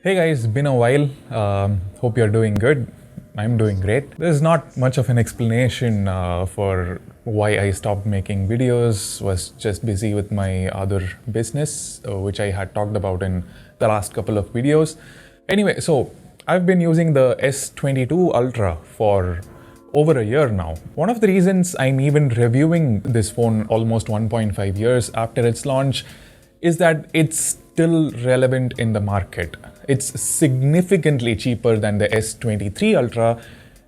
Hey guys, been a while. Hope you're doing good. I'm doing great. There's not much of an explanation for why I stopped making videos. Was just busy with my other business, which I had talked about in the last couple of videos. Anyway, so I've been using the S22 Ultra for over a year now. One of the reasons I'm even reviewing this phone almost 1.5 years after its launch is that it's still relevant in the market. It's significantly cheaper than the S23 Ultra,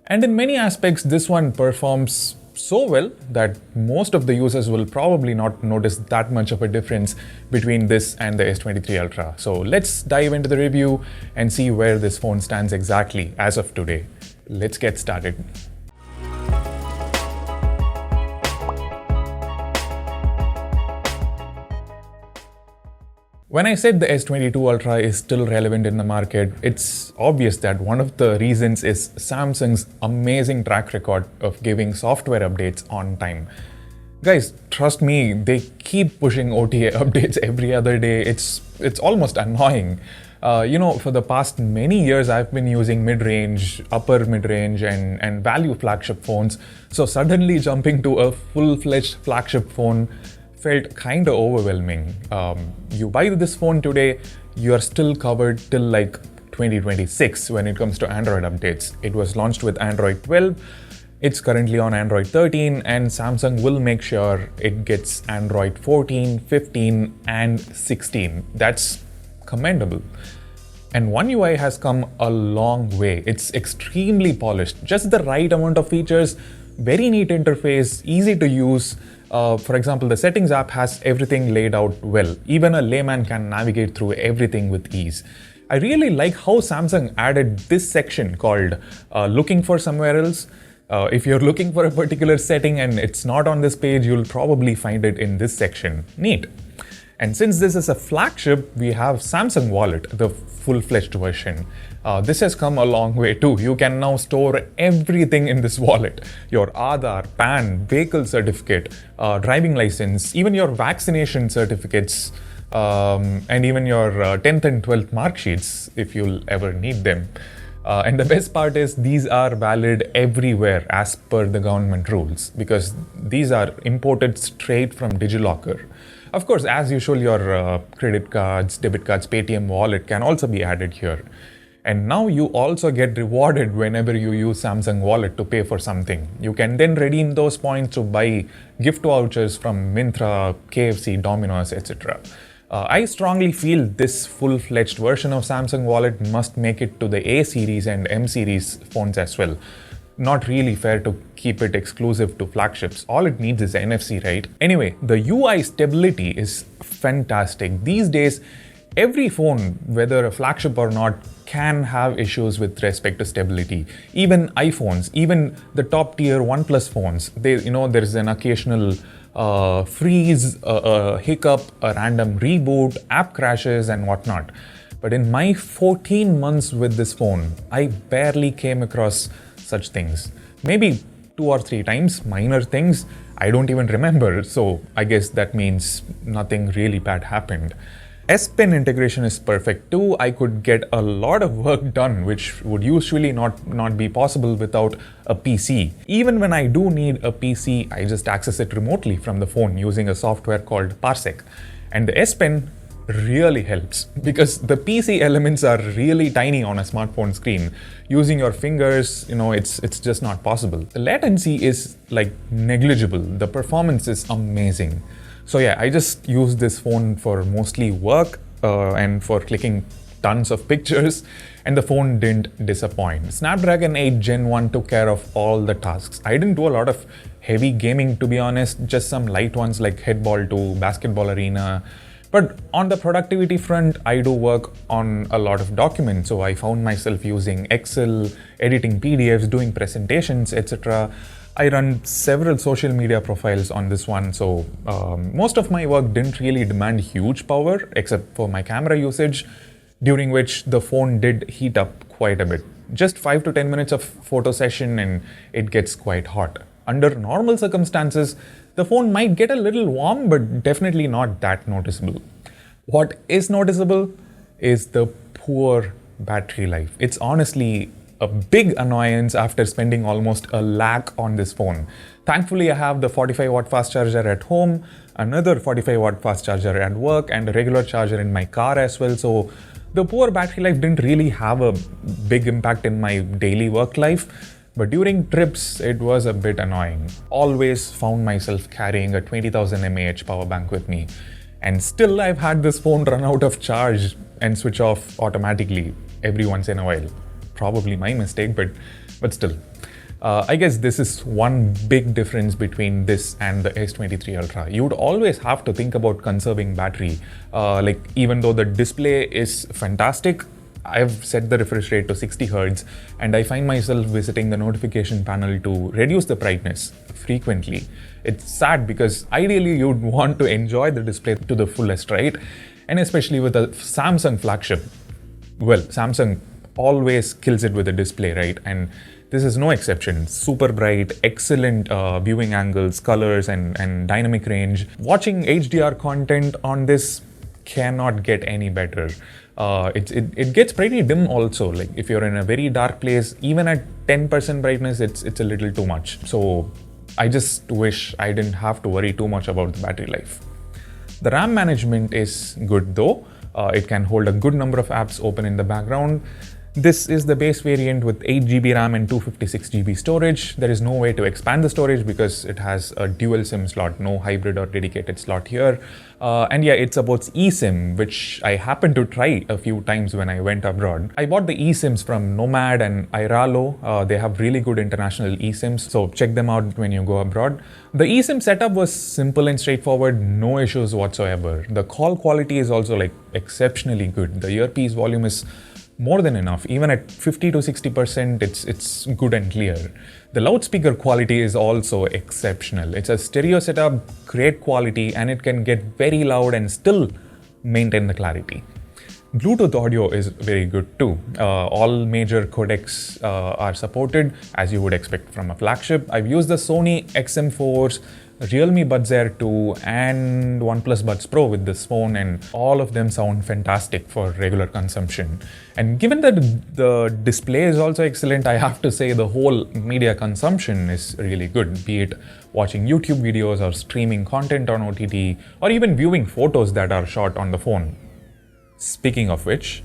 and in many aspects this one performs so well that most of the users will probably not notice that much of a difference between this and the S23 Ultra. So let's dive into the review and see where this phone stands exactly as of today. Let's get started. When I said the S22 Ultra is still relevant in the market, it's obvious that one of the reasons is Samsung's amazing track record of giving software updates on time. Guys, trust me, they keep pushing OTA updates every other day. It's almost annoying. For the past many years, I've been using mid-range, upper mid-range, and value flagship phones. So suddenly jumping to a full-fledged flagship phone felt kind of overwhelming. You buy this phone today, you are still covered till like 2026 when it comes to Android updates. It was launched with Android 12, it's currently on Android 13, and Samsung will make sure it gets Android 14, 15, and 16. That's commendable. And OneUI has come a long way. It's extremely polished, just the right amount of features, very neat interface, easy to use. For example, the settings app has everything laid out well. Even a layman can navigate through everything with ease. I really like how Samsung added this section called looking for somewhere else. If you're looking for a particular setting and it's not on this page, you'll probably find it in this section. Neat. And since this is a flagship, we have Samsung Wallet, the full-fledged version. This has come a long way too. You can now store everything in this wallet. Your Aadhaar, PAN, vehicle certificate, driving license, even your vaccination certificates, and even your 10th and 12th mark sheets if you'll ever need them. And the best part is these are valid everywhere as per the government rules because these are imported straight from DigiLocker. Of course, as usual, your credit cards, debit cards, Paytm wallet can also be added here. And now you also get rewarded whenever you use Samsung Wallet to pay for something. You can then redeem those points to buy gift vouchers from Myntra, KFC, Domino's, etc. I strongly feel this full-fledged version of Samsung Wallet must make it to the A series and M series phones as well. Not really fair to keep it exclusive to flagships. All it needs is NFC, right? Anyway, the UI stability is fantastic. These days, every phone, whether a flagship or not, can have issues with respect to stability. Even iPhones, even the top tier OnePlus phones, there's an occasional freeze, a hiccup, a random reboot, app crashes and whatnot. But in my 14 months with this phone, I barely came across such things. Maybe 2 or 3 times, minor things, I don't even remember. So I guess that means nothing really bad happened. S Pen integration is perfect too. I could get a lot of work done, which would usually not be possible without a PC. Even when I do need a PC, I just access it remotely from the phone using a software called Parsec. And the S Pen really helps because the PC elements are really tiny on a smartphone screen. Using your fingers, it's just not possible. The latency is like negligible. The performance is amazing. So yeah, I just use this phone for mostly work and for clicking tons of pictures, and the phone didn't disappoint. Snapdragon 8 Gen 1 took care of all the tasks. I didn't do a lot of heavy gaming, to be honest, just some light ones like Headball 2, Basketball Arena. But on the productivity front, I do work on a lot of documents. So I found myself using Excel, editing PDFs, doing presentations, etc. I run several social media profiles on this one. So most of my work didn't really demand huge power, except for my camera usage, during which the phone did heat up quite a bit. Just 5 to 10 minutes of photo session and it gets quite hot. Under normal circumstances, the phone might get a little warm, but definitely not that noticeable. What is noticeable is the poor battery life. It's honestly a big annoyance after spending almost a lakh on this phone. Thankfully, I have the 45 watt fast charger at home, another 45 watt fast charger at work, and a regular charger in my car as well. So the poor battery life didn't really have a big impact in my daily work life. But during trips, it was a bit annoying. Always found myself carrying a 20,000 mAh power bank with me. And still, I've had this phone run out of charge and switch off automatically every once in a while. Probably my mistake, but still. I guess this is one big difference between this and the S23 Ultra. You would always have to think about conserving battery. Like even though the display is fantastic, I've set the refresh rate to 60 Hz and I find myself visiting the notification panel to reduce the brightness frequently. It's sad because ideally you'd want to enjoy the display to the fullest, right? And especially with a Samsung flagship. Well, Samsung always kills it with the display, right? And this is no exception. Super bright, excellent viewing angles, colors, and dynamic range. Watching HDR content on this cannot get any better. It gets pretty dim also. Like if you're in a very dark place, even at 10% brightness, it's a little too much. So I just wish I didn't have to worry too much about the battery life. The RAM management is good though. It can hold a good number of apps open in the background. This is the base variant with 8GB RAM and 256GB storage. There is no way to expand the storage because it has a dual SIM slot, no hybrid or dedicated slot here. And yeah, it supports eSIM, which I happened to try a few times when I went abroad. I bought the eSIMs from Nomad and Iralo. They have really good international eSIMs, so check them out when you go abroad. The eSIM setup was simple and straightforward, no issues whatsoever. The call quality is also like exceptionally good. The earpiece volume is more than enough. Even at 50 to 60%, it's good and clear. The loudspeaker quality is also exceptional. It's a stereo setup, great quality, and it can get very loud and still maintain the clarity. Bluetooth audio is very good too. All major codecs are supported, as you would expect from a flagship. I've used the Sony XM4s, Realme Buds Air 2 and OnePlus Buds Pro with this phone, and all of them sound fantastic for regular consumption. And given that the display is also excellent, I have to say the whole media consumption is really good, be it watching YouTube videos or streaming content on OTT or even viewing photos that are shot on the phone. Speaking of which,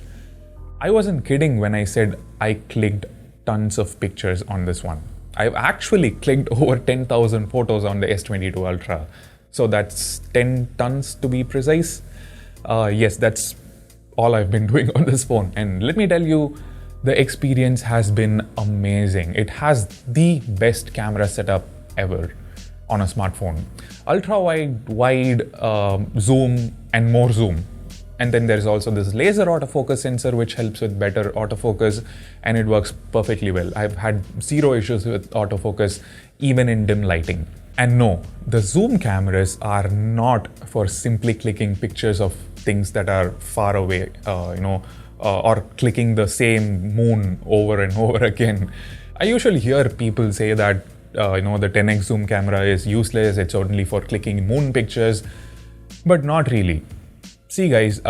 I wasn't kidding when I said I clicked tons of pictures on this one. I've actually clicked over 10,000 photos on the S22 Ultra. So that's 10 tons to be precise. Yes, that's all I've been doing on this phone. And let me tell you, the experience has been amazing. It has the best camera setup ever on a smartphone. Ultra wide, zoom, and more zoom. And then there's also this laser autofocus sensor which helps with better autofocus, and it works perfectly well. I've had zero issues with autofocus even in dim lighting. And no, the zoom cameras are not for simply clicking pictures of things that are far away, or clicking the same moon over and over again. I usually hear people say that the 10x zoom camera is useless, it's only for clicking moon pictures, but not really. See guys,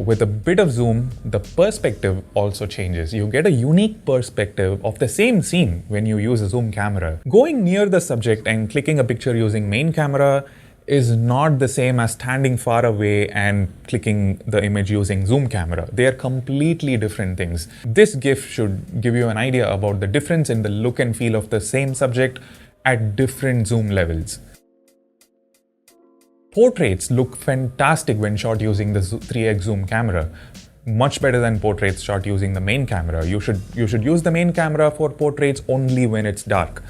with a bit of zoom, the perspective also changes. You get a unique perspective of the same scene when you use a zoom camera. Going near the subject and clicking a picture using main camera is not the same as standing far away and clicking the image using zoom camera. They are completely different things. This GIF should give you an idea about the difference in the look and feel of the same subject at different zoom levels. Portraits look fantastic when shot using the 3x zoom camera. Much better than portraits shot using the main camera. You should use the main camera for portraits only when it's dark.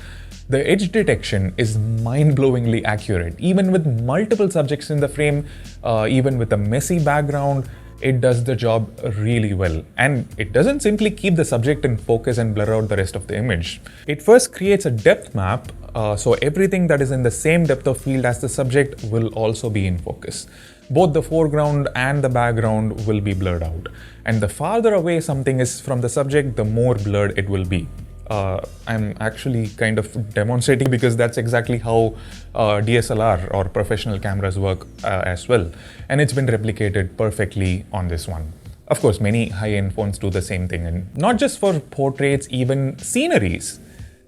The edge detection is mind-blowingly accurate. Even with multiple subjects in the frame, even with a messy background, it does the job really well. And it doesn't simply keep the subject in focus and blur out the rest of the image. It first creates a depth map, so everything that is in the same depth of field as the subject will also be in focus. Both the foreground and the background will be blurred out. And the farther away something is from the subject, the more blurred it will be. I'm actually kind of demonstrating because that's exactly how DSLR or professional cameras work as well. And it's been replicated perfectly on this one. Of course, many high-end phones do the same thing, and not just for portraits, even sceneries.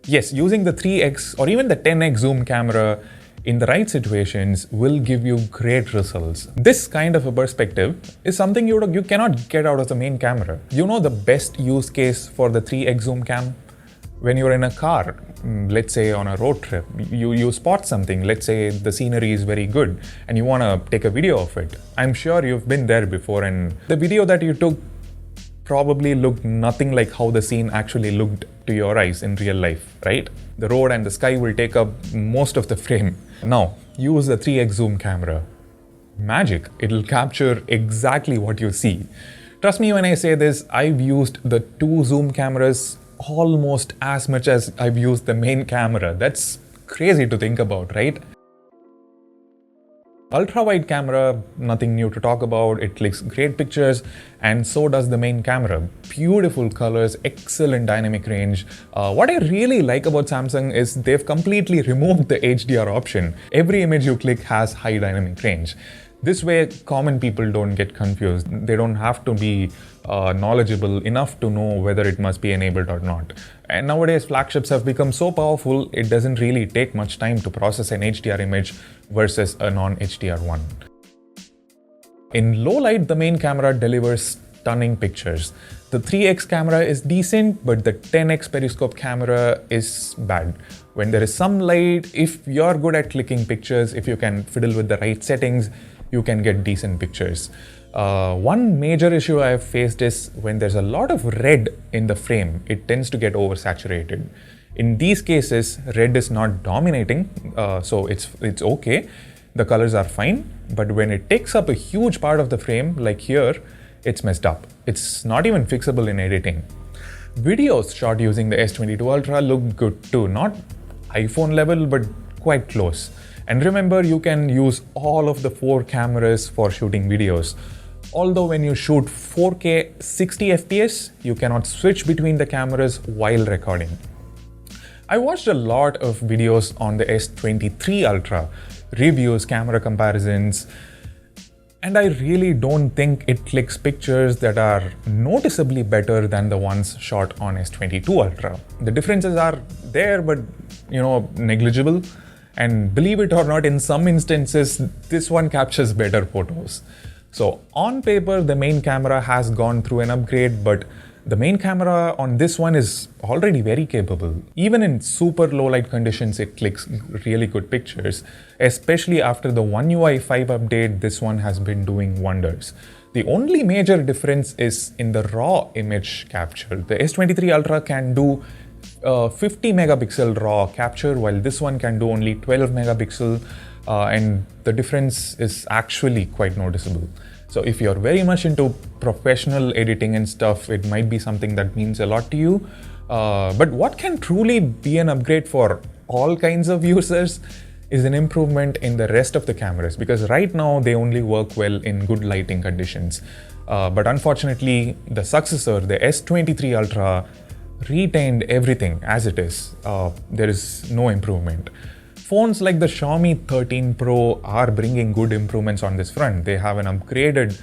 Yes, using the 3x or even the 10x zoom camera in the right situations will give you great results. This kind of a perspective is something you cannot get out of the main camera. You know the best use case for the 3x zoom cam? When you're in a car, let's say on a road trip, you spot something, let's say the scenery is very good and you want to take a video of it. I'm sure you've been there before, and the video that you took probably looked nothing like how the scene actually looked to your eyes in real life, right? The road and the sky will take up most of the frame. Now, use the 3x zoom camera. Magic, it'll capture exactly what you see. Trust me when I say this, I've used the 2 zoom cameras almost as much as I've used the main camera. That's crazy to think about, right? Ultra-wide camera, nothing new to talk about. It clicks great pictures, and so does the main camera. Beautiful colors, excellent dynamic range. What I really like about Samsung is they've completely removed the HDR option. Every image you click has high dynamic range. This way, common people don't get confused. They don't have to be knowledgeable enough to know whether it must be enabled or not. And nowadays, flagships have become so powerful, it doesn't really take much time to process an HDR image versus a non-HDR one. In low light, the main camera delivers stunning pictures. The 3x camera is decent, but the 10x periscope camera is bad. When there is some light, if you're good at clicking pictures, if you can fiddle with the right settings, you can get decent pictures. One major issue I've faced is when there's a lot of red in the frame, it tends to get oversaturated. In these cases, red is not dominating, so it's okay. The colors are fine, but when it takes up a huge part of the frame, like here, it's messed up. It's not even fixable in editing. Videos shot using the S22 Ultra look good too, not iPhone level, but quite close. And remember, you can use all of the 4 cameras for shooting videos. Although when you shoot 4K 60 FPS, you cannot switch between the cameras while recording. I watched a lot of videos on the S23 Ultra, reviews, camera comparisons, and I really don't think it clicks pictures that are noticeably better than the ones shot on S22 Ultra. The differences are there, but negligible. And believe it or not, in some instances, this one captures better photos. So on paper, the main camera has gone through an upgrade, but the main camera on this one is already very capable. Even in super low light conditions, it clicks really good pictures. Especially after the OneUI 5 update, this one has been doing wonders. The only major difference is in the raw image capture. The S23 Ultra can do 50 megapixel raw capture, while this one can do only 12 megapixel, and the difference is actually quite noticeable. So if you're very much into professional editing and stuff, it might be something that means a lot to you. But what can truly be an upgrade for all kinds of users is an improvement in the rest of the cameras, because right now they only work well in good lighting conditions. But unfortunately, the successor, the S23 Ultra, retained everything as it is. There is no improvement. Phones like the Xiaomi 13 Pro are bringing good improvements on this front. They have an upgraded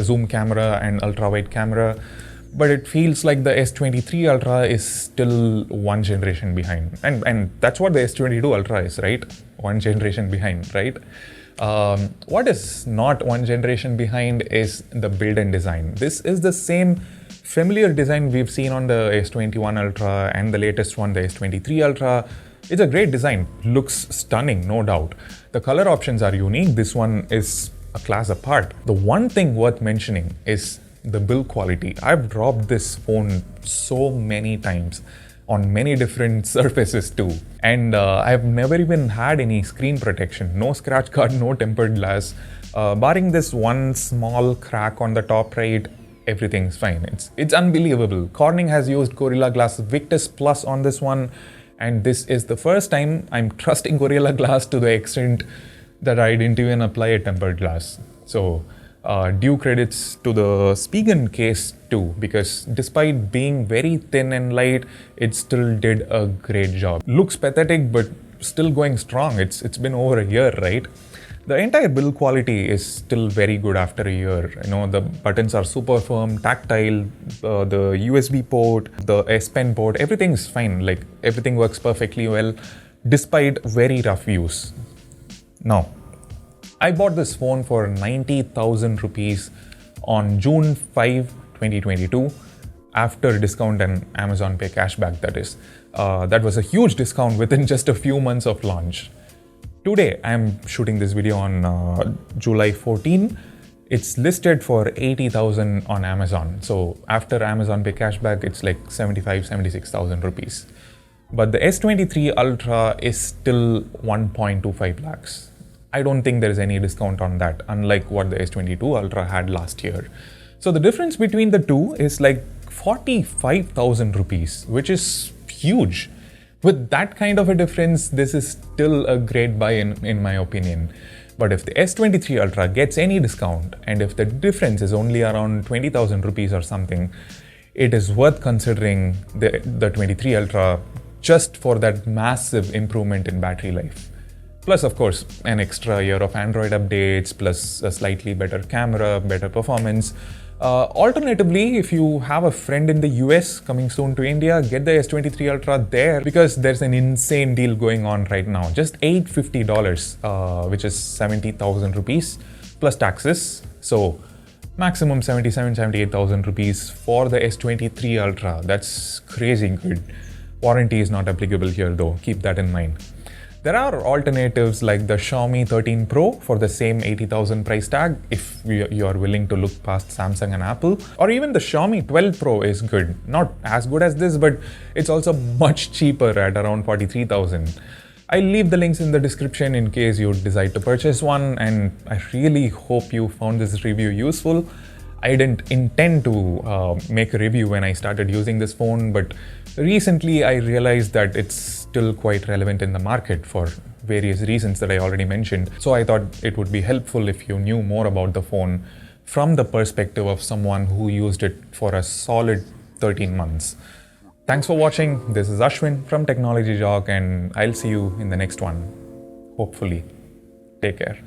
zoom camera and ultra-wide camera, but it feels like the S23 Ultra is still one generation behind. And that's what the S22 Ultra is, right? One generation behind, right? What is not one generation behind is the build and design. This is the same familiar design we've seen on the S21 Ultra and the latest one, the S23 Ultra. It's a great design, looks stunning, no doubt. The color options are unique. This one is a class apart. The one thing worth mentioning is the build quality. I've dropped this phone so many times on many different surfaces too. And I've never even had any screen protection. No scratch card, no tempered glass. Barring this one small crack on the top right, everything's fine. It's unbelievable. Corning has used Gorilla Glass Victus Plus on this one, and this is the first time I'm trusting Gorilla Glass to the extent that I didn't even apply a tempered glass. So due credits to the Spigen case too, because despite being very thin and light, it still did a great job. Looks pathetic, but still going strong. It's been over a year, right? The entire build quality is still very good after a year. The buttons are super firm, tactile, the USB port, the S Pen port, everything's fine. Like everything works perfectly well despite very rough use. Now, I bought this phone for 90,000 rupees on June 5, 2022, after discount and Amazon Pay cashback, that is. That was a huge discount within just a few months of launch. Today, I'm shooting this video on July 14. It's listed for 80,000 on Amazon. So after Amazon Pay cashback, it's like 76,000 rupees. But the S23 Ultra is still 1.25 lakhs. I don't think there is any discount on that, unlike what the S22 Ultra had last year. So the difference between the two is like 45,000 rupees, which is huge. With that kind of a difference, this is still a great buy in my opinion. But if the S23 Ultra gets any discount, and if the difference is only around 20,000 rupees or something, it is worth considering the 23 Ultra just for that massive improvement in battery life. Plus, of course, an extra year of Android updates, plus a slightly better camera, better performance. Alternatively, if you have a friend in the US coming soon to India, get the S23 Ultra there because there's an insane deal going on right now. Just $850, which is 70,000 rupees plus taxes. So maximum 78,000 rupees for the S23 Ultra. That's crazy good. Warranty is not applicable here though. Keep that in mind. There are alternatives like the Xiaomi 13 Pro for the same 80,000 price tag if you are willing to look past Samsung and Apple, or even the Xiaomi 12 Pro is good. Not as good as this, but it's also much cheaper at around 43,000. I'll leave the links in the description in case you decide to purchase one, and I really hope you found this review useful. I didn't intend to make a review when I started using this phone, but recently I realized that it's still quite relevant in the market for various reasons that I already mentioned. So I thought it would be helpful if you knew more about the phone from the perspective of someone who used it for a solid 13 months. Thanks for watching. This is Ashwin from Technology Jog, and I'll see you in the next one. Hopefully. Take care.